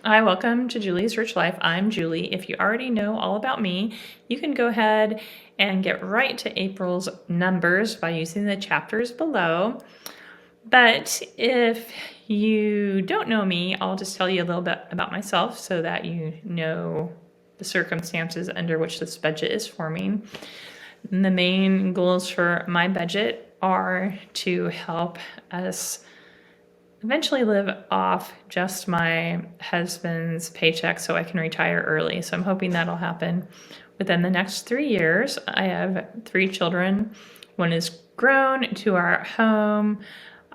Hi, welcome to Julie's Rich Life. I'm Julie. If you already know all about me, you can go ahead and get right to April's numbers by using the chapters below. But if you don't know me, I'll just tell you a little bit about myself so that you know the circumstances under which this budget is forming. And the main goals for my budget are to help us eventually live off just my husband's paycheck so I can retire early. So I'm hoping that'll happen within the next 3 years. I have 3 children. One is grown, 2 are at home.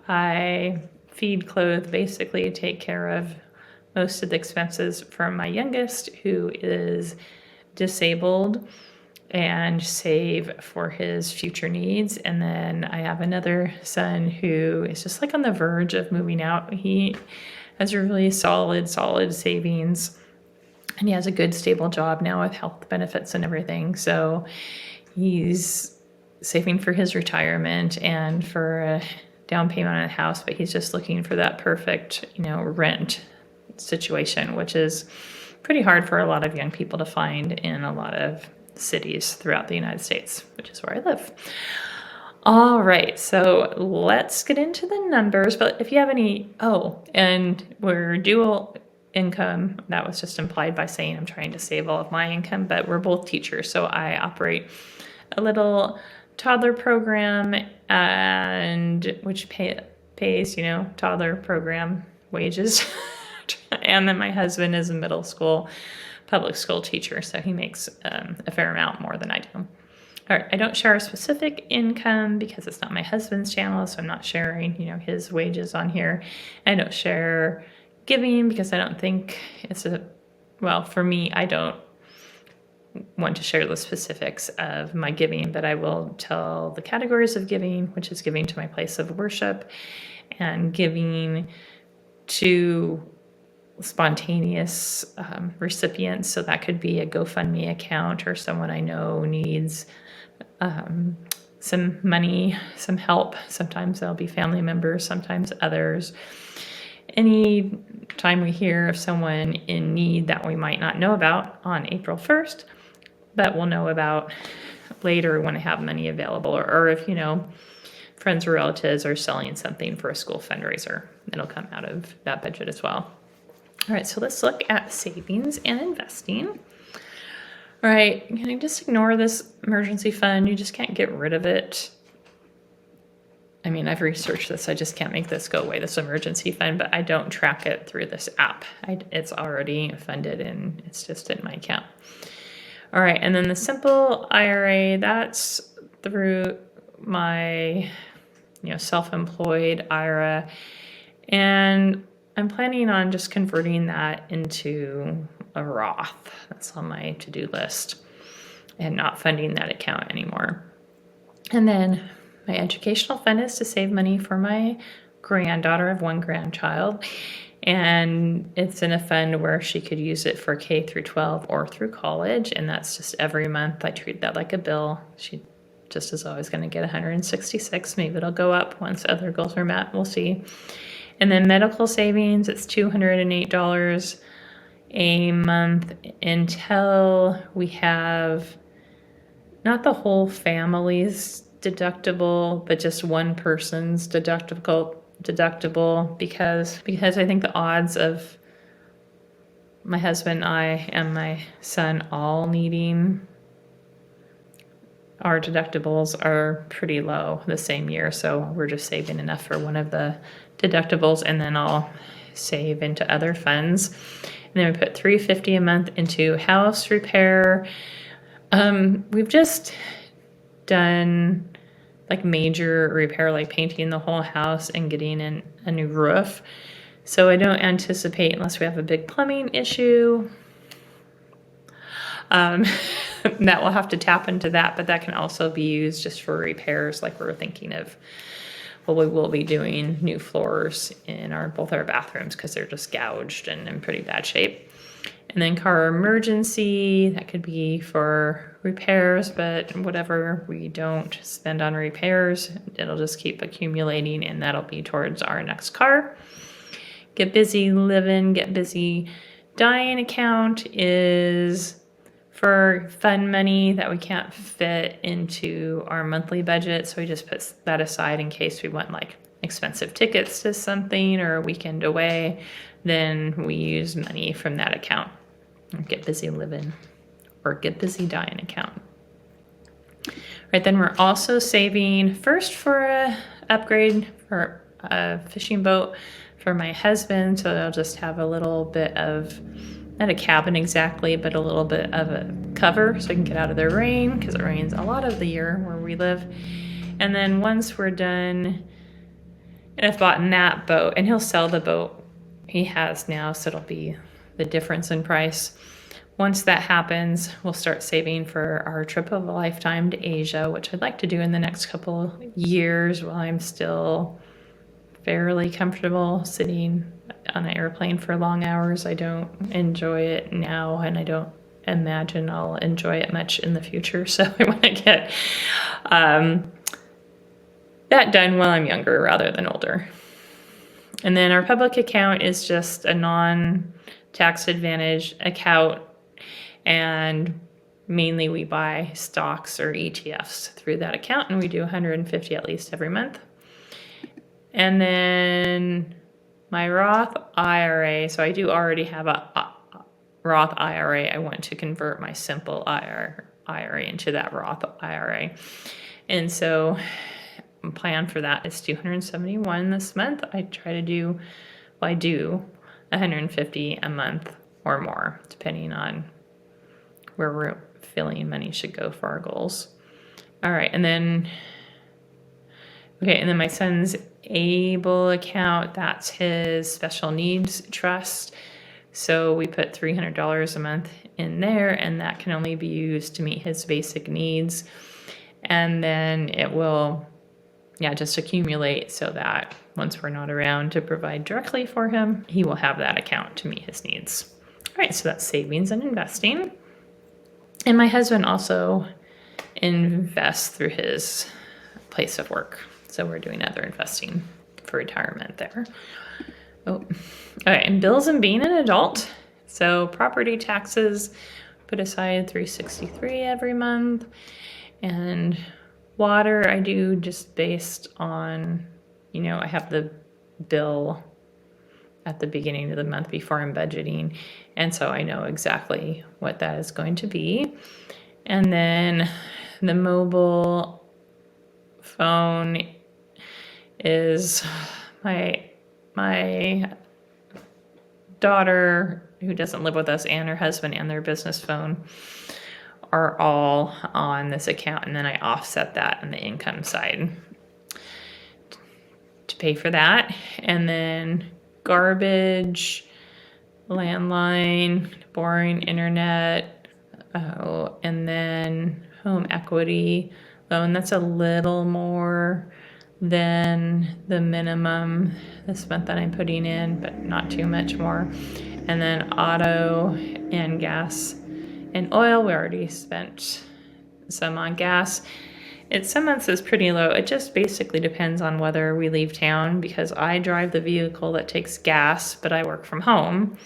I feed, clothe, basically take care of most of the expenses for my youngest, who is disabled, and save for his future needs. And then I have another son who is just like on the verge of moving out. He has a really solid savings, and he has a good stable job now with health benefits and everything. So he's saving for his retirement and for a down payment on a house, but he's just looking for that perfect, rent situation, which is pretty hard for a lot of young people to find in a lot of cities throughout the United States, which is where I live. All right, so let's get into the numbers. But if you have any, and we're dual income, that was just implied by saying I'm trying to save all of my income, but we're both teachers, so I operate a little toddler program, and which pays, toddler program wages. And then my husband is a middle school public school teacher, so he makes a fair amount more than I do. All right, I don't share a specific income because it's not my husband's channel, so I'm not sharing, his wages on here. I don't share giving because I don't think for me, I don't want to share the specifics of my giving, but I will tell the categories of giving, which is giving to my place of worship and giving to spontaneous recipients. So that could be a GoFundMe account, or someone I know needs some money, some help. Sometimes they'll be family members, sometimes others. Any time we hear of someone in need that we might not know about on April 1st, but we'll know about later when I have money available, or if, friends or relatives are selling something for a school fundraiser, it'll come out of that budget as well. All right, so let's look at savings and investing. All right, can I just ignore this emergency fund? You just can't get rid of it. I mean, I've researched this. I just can't make this go away, this emergency fund, but I don't track it through this app. It's already funded and it's just in my account. All right, and then the simple IRA, that's through my, self-employed IRA. And I'm planning on just converting that into a Roth. That's on my to-do list, and not funding that account anymore. And then my educational fund is to save money for my granddaughter. I have one grandchild, and it's in a fund where she could use it for K through 12 or through college. And that's just every month. I treat that like a bill. She just is always going to get 166. Maybe it'll go up once other goals are met. We'll see. And then medical savings, it's $208 a month until we have not the whole family's deductible, but just one person's deductible, because I think the odds of my husband, I, and my son all needing our deductibles are pretty low the same year. So we're just saving enough for one of the deductibles, and then I'll save into other funds. And then we put $350 a month into house repair. We've just done like major repair, like painting the whole house and getting in a new roof. So I don't anticipate, unless we have a big plumbing issue, that we'll have to tap into that, but that can also be used just for repairs. Like we're thinking of, we will be doing new floors in both our bathrooms because they're just gouged and in pretty bad shape. And then car emergency, that could be for repairs, but whatever we don't spend on repairs, it'll just keep accumulating, and that'll be towards our next car. Get busy living, get busy Dying account is for fun money that we can't fit into our monthly budget. So we just put that aside in case we want like expensive tickets to something or a weekend away. Then we use money from that account. Get busy living or get busy dying account. Right, then we're also saving first for a upgrade for a fishing boat for my husband. So I'll just have a little bit of, not a cabin exactly, but a little bit of a cover so I can get out of the rain because it rains a lot of the year where we live. And then once we're done, and I've bought that boat, and he'll sell the boat he has now, so it'll be the difference in price. Once that happens, we'll start saving for our trip of a lifetime to Asia, which I'd like to do in the next couple years while I'm still fairly comfortable sitting on an airplane for long hours. I don't enjoy it now, and I don't imagine I'll enjoy it much in the future. So I want to get that done while I'm younger rather than older. And then our public account is just a non-tax advantage account, and mainly we buy stocks or ETFs through that account, and we do 150 at least every month. And then my Roth IRA, so I do already have a Roth IRA. I want to convert my simple IRA into that Roth IRA. And so plan for that is 271 this month. I do 150 a month or more, depending on where we're feeling money should go for our goals. All right, and then my son's ABLE account, that's his special needs trust. So we put $300 a month in there, and that can only be used to meet his basic needs. And then it will just accumulate so that once we're not around to provide directly for him, he will have that account to meet his needs. All right, so that's savings and investing. And my husband also invests through his place of work. So we're doing other investing for retirement there. Oh, all right, and bills and being an adult. So property taxes, put aside $363 every month. And water, I do just based on, I have the bill at the beginning of the month before I'm budgeting. And so I know exactly what that is going to be. And then the mobile phone is my daughter, who doesn't live with us, and her husband and their business phone are all on this account, and then I offset that on the income side to pay for that. And then garbage, landline, boring internet, and then home equity loan. That's a little more than the minimum this month that I'm putting in, but not too much more. And then auto and gas and oil, we already spent some on gas. Some months is pretty low. It just basically depends on whether we leave town, because I drive the vehicle that takes gas, but I work from home.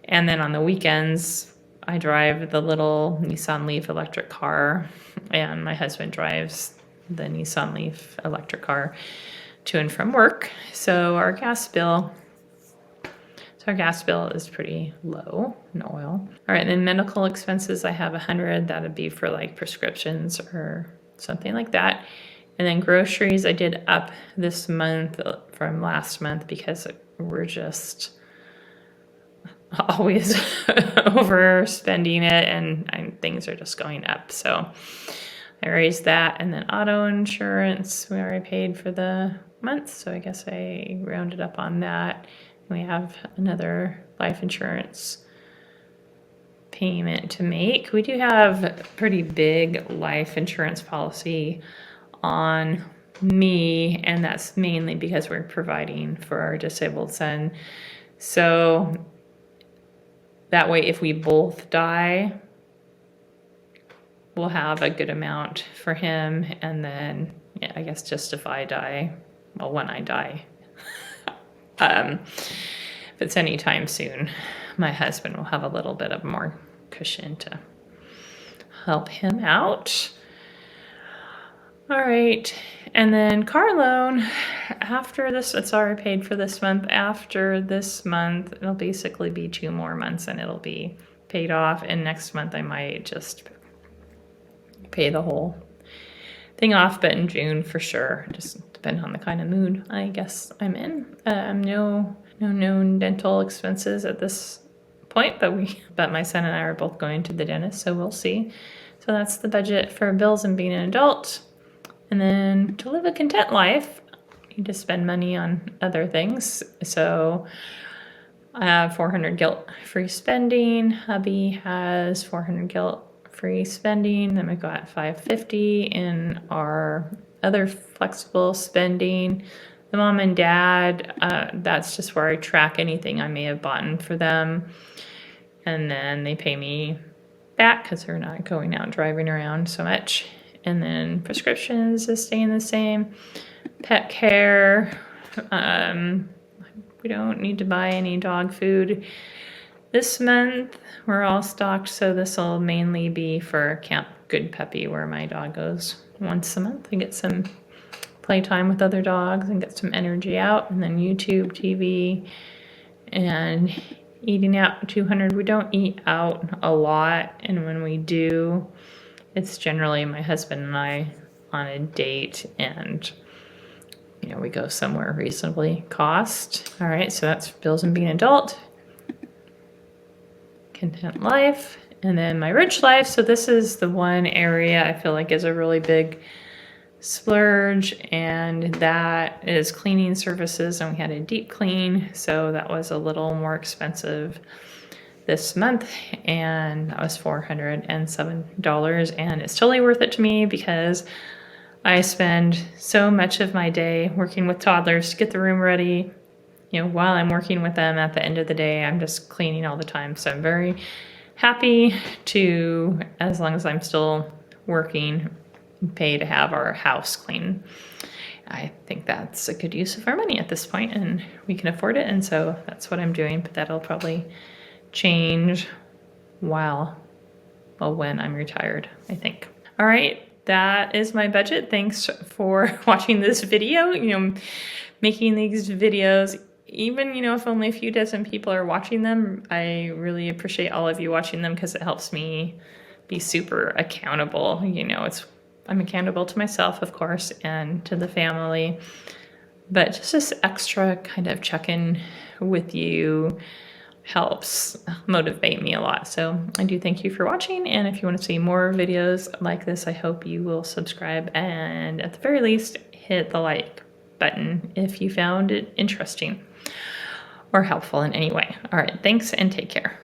And then on the weekends, I drive the little Nissan Leaf electric car, and my husband drives the Nissan Leaf electric car to and from work. So our gas bill is pretty low in oil. All right, and then medical expenses, I have 100. That'd be for like prescriptions or something like that. And then groceries, I did up this month from last month because we're just always overspending it, and things are just going up. So I raised that. And then auto insurance, we already paid for the month, so I guess I rounded up on that. We have another life insurance payment to make. We do have a pretty big life insurance policy on me, and that's mainly because we're providing for our disabled son. So that way, if we both die, we'll have a good amount for him. And then, I guess just if I die, when I die. But if it's anytime soon, my husband will have a little bit of more cushion to help him out. All right, and then car loan, after this, it's already paid for this month. After this month, it'll basically be 2 more months and it'll be paid off. And next month I might just pay the whole thing off, but in June for sure, just depending on the kind of mood I guess I'm in. No known dental expenses at this point, but my son and I are both going to the dentist, so we'll see. So that's the budget for bills and being an adult. And then to live a content life, you need to spend money on other things. So I have 400 guilt-free spending. Hubby has 400 guilt-free spending. Then we got 550 in our other flexible spending. The mom and dad, that's just where I track anything I may have bought for them. And then they pay me back because they're not going out driving around so much. And then prescriptions is staying the same. Pet care, we don't need to buy any dog food this month. We're all stocked, so this will mainly be for Camp Good Puppy, where my dog goes once a month and get some playtime with other dogs and get some energy out. And then YouTube, TV, and eating out 200. We don't eat out a lot, and when we do, it's generally my husband and I on a date, and we go somewhere reasonably cost. All right, so that's bills and being an adult, content life, and then my rich life. So this is the one area I feel like is a really big splurge, and that is cleaning services. And we had a deep clean, so that was a little more expensive this month, and that was $407, and it's totally worth it to me because I spend so much of my day working with toddlers to get the room ready. While I'm working with them, at the end of the day, I'm just cleaning all the time. So I'm very happy to, as long as I'm still working, pay to have our house clean. I think that's a good use of our money at this point, and we can afford it, and so that's what I'm doing, but that'll probably change when I'm retired, I think. All right, that is my budget. Thanks for watching this video. Making these videos, even if only a few dozen people are watching them, I really appreciate all of you watching them because it helps me be super accountable. I'm accountable to myself, of course, and to the family, but just this extra kind of check-in with you helps motivate me a lot. So I do thank you for watching, and if you want to see more videos like this, I hope you will subscribe, and at the very least hit the like button if you found it interesting or helpful in any way. All right, thanks and take care.